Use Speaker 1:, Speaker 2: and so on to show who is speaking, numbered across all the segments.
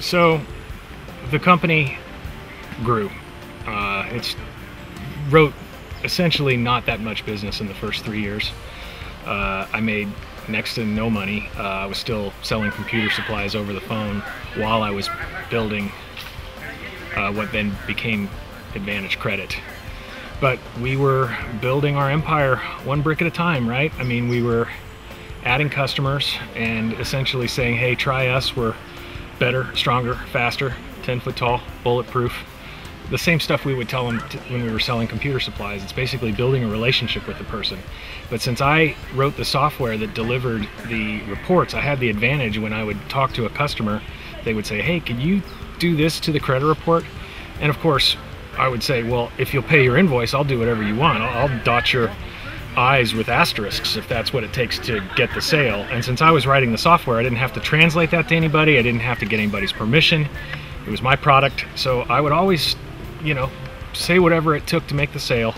Speaker 1: So the company grew. It's wrote essentially not that much business in the first 3 years. I made next to no money. I was still selling computer supplies over the phone while I was building what then became Advantage Credit. But we were building our empire one brick at a time, right? I mean, we were adding customers and essentially saying, hey, try us. We're better, stronger, faster, 10 foot tall, bulletproof. The same stuff we would tell them when we were selling computer supplies. It's basically building a relationship with the person. But since I wrote the software that delivered the reports, I had the advantage when I would talk to a customer. They would say, hey, can you do this to the credit report? And of course, I would say, well, if you'll pay your invoice, I'll do whatever you want. I'll dot your I's with asterisks if that's what it takes to get the sale. And since I was writing the software, I didn't have to translate that to anybody. I didn't have to get anybody's permission. It was my product. So I would always, you know, say whatever it took to make the sale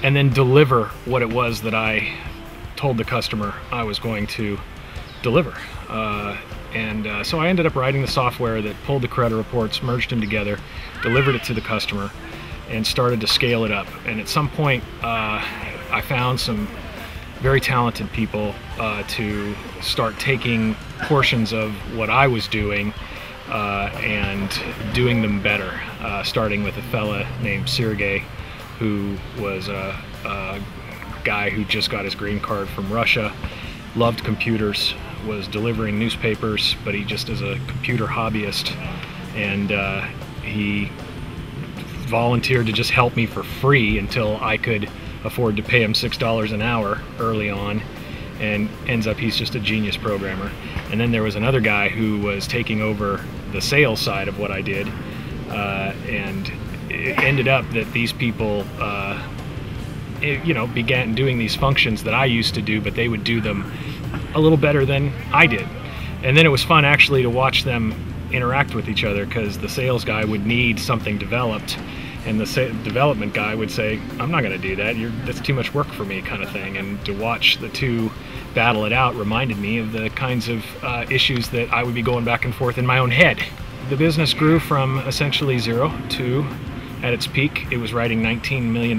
Speaker 1: and then deliver what it was that I told the customer I was going to deliver. So I ended up writing the software that pulled the credit reports, merged them together, delivered it to the customer, and started to scale it up. And at some point, I found some very talented people to start taking portions of what I was doing and doing them better, starting with a fella named Sergey, who was a guy who just got his green card from Russia, loved computers, was delivering newspapers, but he just is a computer hobbyist, and he volunteered to just help me for free until I could afford to pay him $6 an hour early on, and ends up he's just a genius programmer. And then there was another guy who was taking over the sales side of what I did, and it ended up that these people you know, began doing these functions that I used to do, but they would do them a little better than I did. And then it was fun actually to watch them interact with each other, because the sales guy would need something developed and the development guy would say, I'm not going to do that, that's too much work for me, kind of thing. And to watch the two battle it out reminded me of the kinds of issues that I would be going back and forth in my own head. The business grew from essentially zero to, at its peak, it was writing $19 million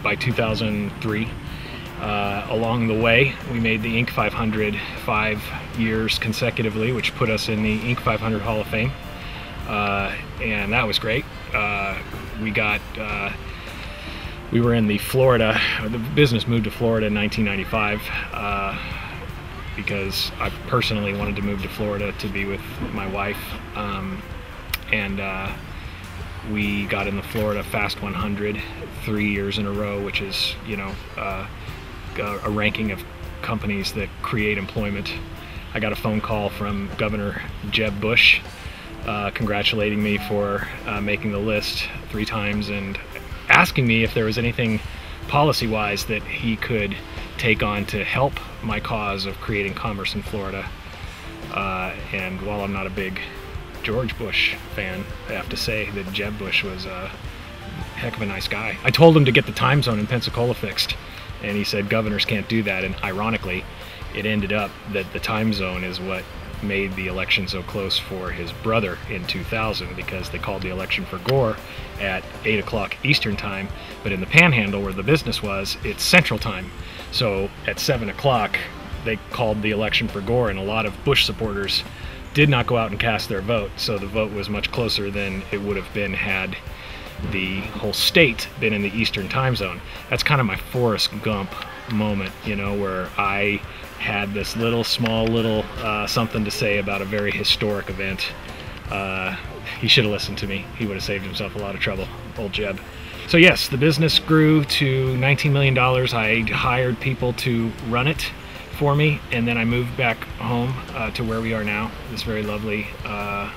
Speaker 1: by 2003. Along the way, we made the Inc. 500 5 years consecutively, which put us in the Inc. 500 Hall of Fame, and that was great. We were in the business moved to Florida in 1995 because I personally wanted to move to Florida to be with my wife, and we got in the Florida Fast 100 3 years in a row, which is, you know, a ranking of companies that create employment. I got a phone call from Governor Jeb Bush congratulating me for making the list 3 times and asking me if there was anything policy-wise that he could take on to help my cause of creating commerce in Florida. And while I'm not a big George Bush fan, I have to say that Jeb Bush was a heck of a nice guy. I told him to get the time zone in Pensacola fixed, and he said governors can't do that. And ironically, it ended up that the time zone is what made the election so close for his brother in 2000, because they called the election for Gore at 8 o'clock Eastern time, but in the Panhandle where the business was, it's Central time. So at 7 o'clock they called the election for Gore, and a lot of Bush supporters did not go out and cast their vote, so the vote was much closer than it would have been had the whole state been in the Eastern time zone. That's kind of my Forrest Gump moment, you know, where I had this small little something to say about a very historic event. He should have listened to me. He would have saved himself a lot of trouble, old Jeb. So yes, the business grew to $19 million. I hired people to run it for me, and then I moved back home to where we are now, this very lovely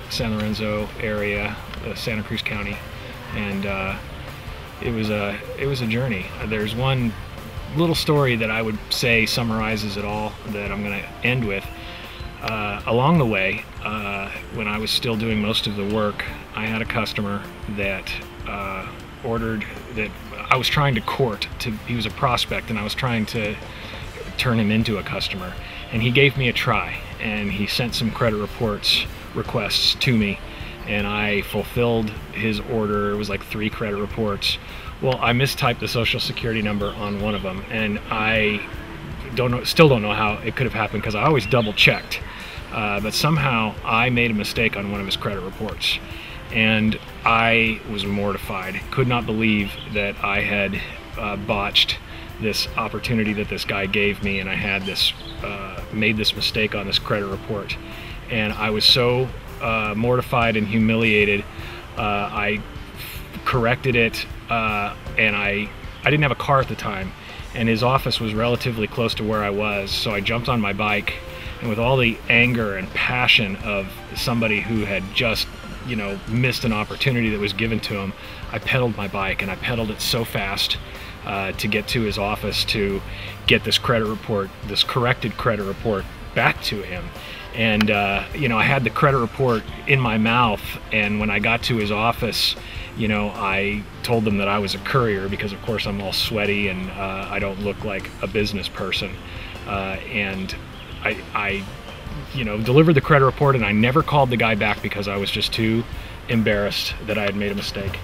Speaker 1: San Lorenzo area, Santa Cruz County, and it was a journey. There's one little story that I would say summarizes it all that I'm going to end with. Along the way, when I was still doing most of the work, I had a customer that ordered that I was trying to court. He was a prospect, and I was trying to turn him into a customer, and he gave me a try, and he sent some credit reports requests to me, and I fulfilled his order. It was like 3 credit reports. Well, I mistyped the social security number on one of them, and I still don't know how it could have happened, because I always double checked. But somehow I made a mistake on one of his credit reports, and I was mortified. Could not believe that I had botched this opportunity that this guy gave me, and I had this made this mistake on this credit report. And I was so mortified and humiliated. I corrected it, and I didn't have a car at the time, and his office was relatively close to where I was, so I jumped on my bike, and with all the anger and passion of somebody who had just, you know, missed an opportunity that was given to him, I pedaled my bike, and I pedaled it so fast to get to his office to get this credit report, this corrected credit report, back to him. And you know, I had the credit report in my mouth, and when I got to his office, you know, I told them that I was a courier, because of course I'm all sweaty and I don't look like a business person. And I you know, delivered the credit report, and I never called the guy back because I was just too embarrassed that I had made a mistake.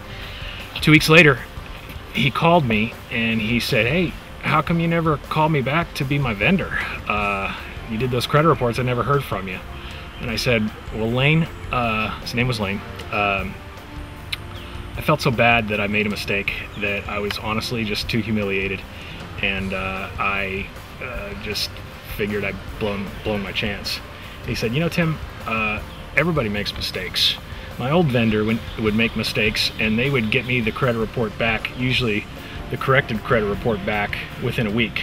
Speaker 1: 2 weeks later, he called me and he said, "Hey, how come you never called me back to be my vendor? You did those credit reports, I never heard from you." And I said, "Well, Lane," his name was Lane, I felt so bad that I made a mistake that I was honestly just too humiliated, and I just figured I'd blown my chance." And he said, "You know, Tim, everybody makes mistakes. My old vendor would make mistakes, and they would get me the credit report back, usually the corrected credit report back, within a week."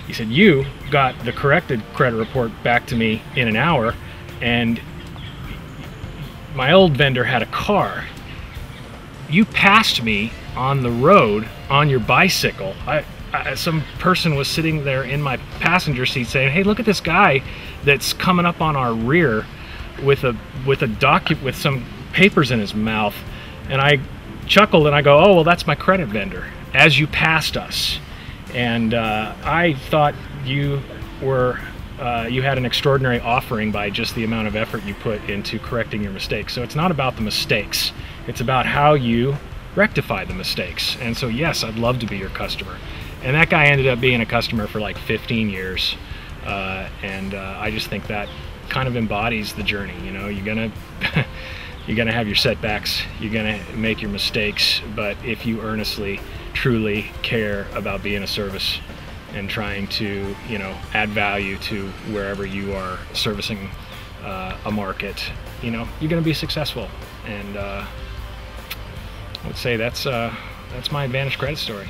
Speaker 1: He said, "You got the corrected credit report back to me in an hour, and my old vendor had a car. You passed me on the road on your bicycle. Some person was sitting there in my passenger seat saying, 'Hey, look at this guy that's coming up on our rear with some papers in his mouth.'" And I chuckled and I go, "Oh, well, that's my credit vendor, as you passed us. And I thought you had an extraordinary offering by just the amount of effort you put into correcting your mistakes." So it's not about the mistakes, it's about how you rectify the mistakes. And so yes, I'd love to be your customer. And that guy ended up being a customer for like 15 years. And I just think that kind of embodies the journey. You know, you're gonna have your setbacks, you're gonna make your mistakes, but if you earnestly, truly care about being a service and trying to, you know, add value to wherever you are servicing a market, you know, you're gonna be successful. And I would say that's my Advantage credit story.